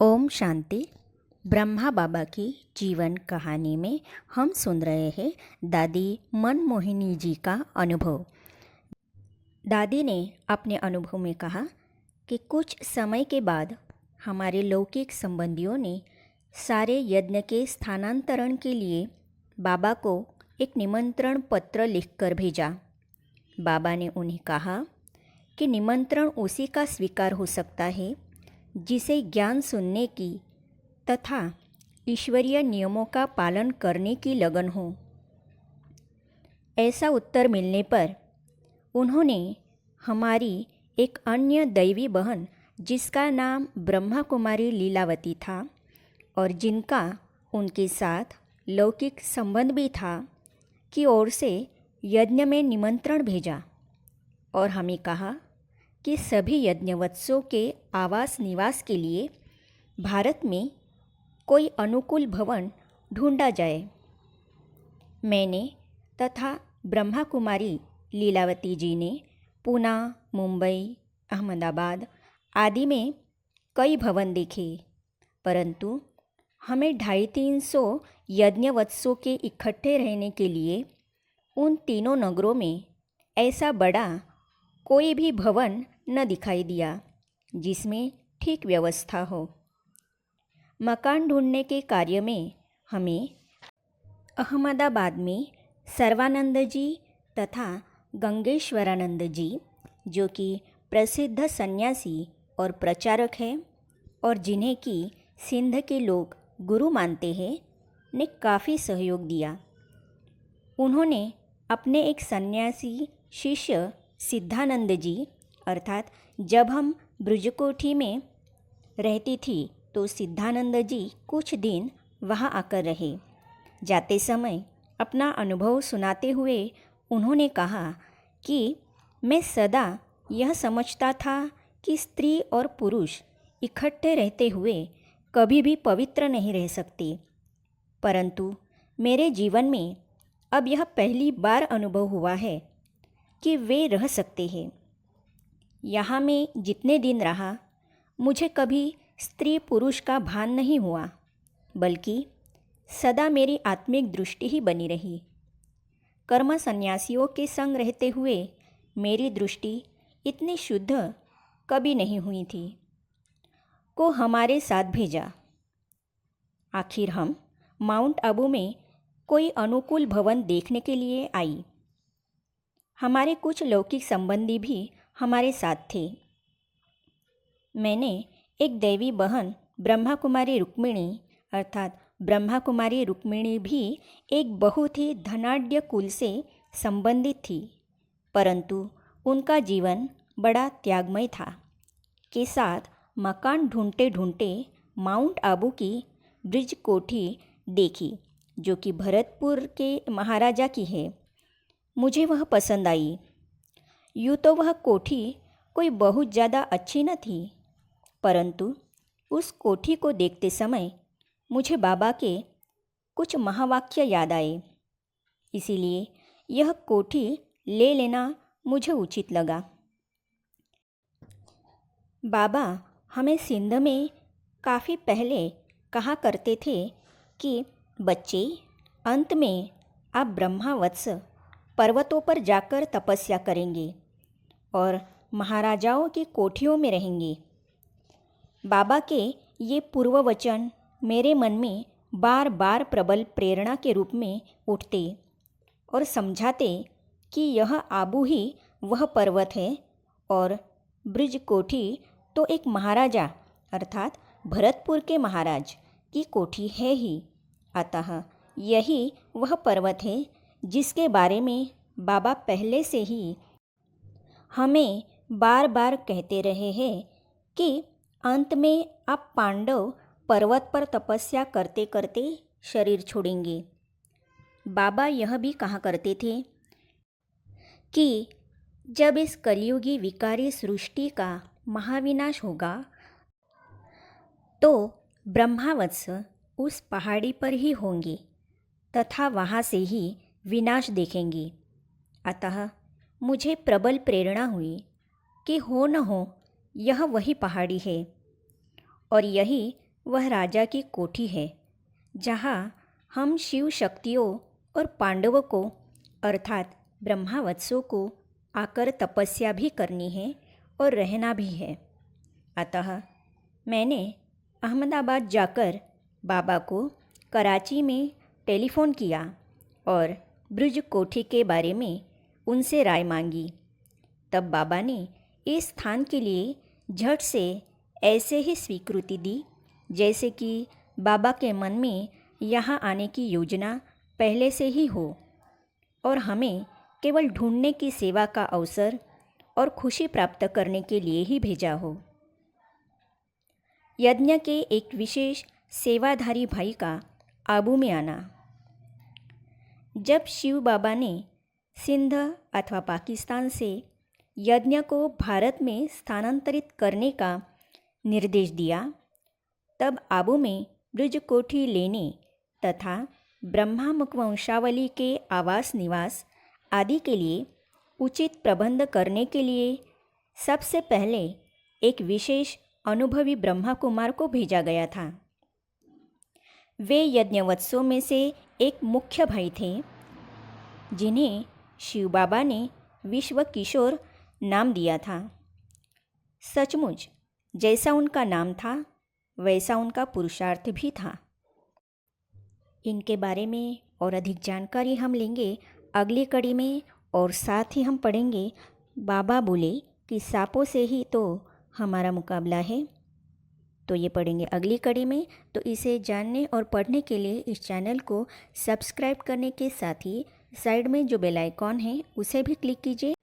ओम शांति। ब्रह्मा बाबा की जीवन कहानी में हम सुन रहे हैं दादी मनमोहिनी जी का अनुभव। दादी ने अपने अनुभव में कहा कि कुछ समय के बाद हमारे लौकिक संबंधियों ने सारे यज्ञ के स्थानांतरण के लिए बाबा को एक निमंत्रण पत्र लिखकर भेजा। बाबा ने उन्हें कहा कि निमंत्रण उसी का स्वीकार हो सकता है जिसे ज्ञान सुनने की तथा ईश्वरीय नियमों का पालन करने की लगन हो। ऐसा उत्तर मिलने पर उन्होंने हमारी एक अन्य दैवी बहन, जिसका नाम ब्रह्मा कुमारी लीलावती था और जिनका उनके साथ लौकिक संबंध भी था, की ओर से यज्ञ में निमंत्रण भेजा और हमें कहा कि सभी यज्ञवत्सों के आवास निवास के लिए भारत में कोई अनुकूल भवन ढूंढा जाए। मैंने तथा ब्रह्मा कुमारी लीलावती जी ने पूना, मुंबई, अहमदाबाद आदि में कई भवन देखे, परंतु हमें 250-300 यज्ञवत्सों के इकट्ठे रहने के लिए उन तीनों नगरों में ऐसा बड़ा कोई भी भवन न दिखाई दिया जिसमें ठीक व्यवस्था हो। मकान ढूंढने के कार्य में हमें अहमदाबाद में सर्वानंद जी तथा गंगेश्वरानंद जी, जो कि प्रसिद्ध सन्यासी और प्रचारक हैं और जिन्हें कि सिंध के लोग गुरु मानते हैं, ने काफ़ी सहयोग दिया। उन्होंने अपने एक सन्यासी शिष्य सिद्धानंद जी, अर्थात जब हम ब्रजकोठी में रहती थी तो सिद्धानंद जी कुछ दिन वहाँ आकर रहे। जाते समय अपना अनुभव सुनाते हुए उन्होंने कहा कि मैं सदा यह समझता था कि स्त्री और पुरुष इकट्ठे रहते हुए कभी भी पवित्र नहीं रह सकते, परंतु मेरे जीवन में अब यह पहली बार अनुभव हुआ है कि वे रह सकते हैं। यहाँ मैं जितने दिन रहा, मुझे कभी स्त्री पुरुष का भान नहीं हुआ, बल्कि सदा मेरी आत्मिक दृष्टि ही बनी रही। कर्म सन्यासियों के संग रहते हुए मेरी दृष्टि इतनी शुद्ध कभी नहीं हुई थी। को हमारे साथ भेजा। आखिर हम माउंट आबू में कोई अनुकूल भवन देखने के लिए आई। हमारे कुछ लौकिक संबंधी भी हमारे साथ थे। मैंने एक दैवी बहन ब्रह्मा कुमारी रुक्मिणी, अर्थात ब्रह्मा कुमारी रुक्मिणी भी एक बहुत ही धनाढ्य कुल से संबंधित थी, परंतु उनका जीवन बड़ा त्यागमय था, के साथ मकान ढूंढते ढूंढते माउंट आबू की ब्रिज कोठी देखी, जो कि भरतपुर के महाराजा की है। मुझे वह पसंद आई। यूँ तो वह कोठी कोई बहुत ज़्यादा अच्छी न थी, परंतु उस कोठी को देखते समय मुझे बाबा के कुछ महावाक्य याद आए, इसीलिए यह कोठी ले लेना मुझे उचित लगा। बाबा हमें सिंध में काफ़ी पहले कहा करते थे कि बच्चे, अंत में आप ब्रह्मावत्स पर्वतों पर जाकर तपस्या करेंगे और महाराजाओं की कोठियों में रहेंगे। बाबा के ये पूर्व वचन मेरे मन में बार बार प्रबल प्रेरणा के रूप में उठते और समझाते कि यह आबू ही वह पर्वत है और ब्रिज कोठी तो एक महाराजा, अर्थात भरतपुर के महाराज की कोठी है ही। अतः यही वह पर्वत है जिसके बारे में बाबा पहले से ही हमें बार बार कहते रहे हैं कि अंत में आप पांडव पर्वत पर तपस्या करते करते शरीर छोड़ेंगे। बाबा यह भी कहा करते थे कि जब इस कलियुगी विकारी सृष्टि का महाविनाश होगा तो ब्रह्मावत्स उस पहाड़ी पर ही होंगे तथा वहाँ से ही विनाश देखेंगे। अतः मुझे प्रबल प्रेरणा हुई कि हो न हो यह वही पहाड़ी है और यही वह राजा की कोठी है जहाँ हम शिव शक्तियों और पांडवों को अर्थात ब्रह्मावत्सों को आकर तपस्या भी करनी है और रहना भी है। अतः मैंने अहमदाबाद जाकर बाबा को कराची में टेलीफ़ोन किया और ब्रज कोठी के बारे में उनसे राय मांगी। तब बाबा ने इस स्थान के लिए झट से ऐसे ही स्वीकृति दी जैसे कि बाबा के मन में यहाँ आने की योजना पहले से ही हो और हमें केवल ढूंढने की सेवा का अवसर और खुशी प्राप्त करने के लिए ही भेजा हो। यज्ञ के एक विशेष सेवाधारी भाई का आबू में आना। जब शिव बाबा ने सिंध अथवा पाकिस्तान से यज्ञ को भारत में स्थानांतरित करने का निर्देश दिया, तब आबू में ब्रजकोठी लेने तथा ब्रह्मामुख वंशावली के आवास निवास आदि के लिए उचित प्रबंध करने के लिए सबसे पहले एक विशेष अनुभवी ब्रह्मा कुमार को भेजा गया था। वे यज्ञवत्सों में से एक मुख्य भाई थे जिन्हें शिव बाबा ने विश्व किशोर नाम दिया था। सचमुच जैसा उनका नाम था वैसा उनका पुरुषार्थ भी था। इनके बारे में और अधिक जानकारी हम लेंगे अगली कड़ी में और साथ ही हम पढ़ेंगे बाबा बोले कि सांपों से ही तो हमारा मुकाबला है। तो ये पढ़ेंगे अगली कड़ी में। तो इसे जानने और पढ़ने के लिए इस चैनल को सब्सक्राइब करने के साथ ही साइड में जो बेल आइकॉन है उसे भी क्लिक कीजिए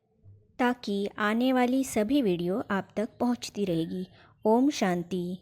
ताकि आने वाली सभी वीडियो आप तक पहुंचती रहेगी। ओम शांति।